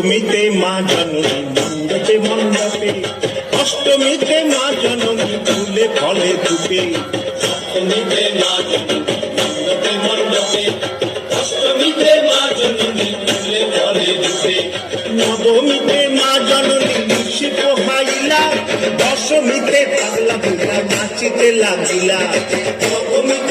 সপ্তমীতে মা জননী মণ্ডপে মণ্ডপে, অষ্টমীতে মা জননী ফুলে ফলে ধূপে। সপ্তমীতে মা জননী মণ্ডপে মণ্ডপে, অষ্টমীতে মা জননী ফুলে ফলে ধূপে। নবমীতে মা জননী লুচি পোহাইলা, দশমীতে পাগলা বুড়া নাচিতে লাগিলা। নবমীতে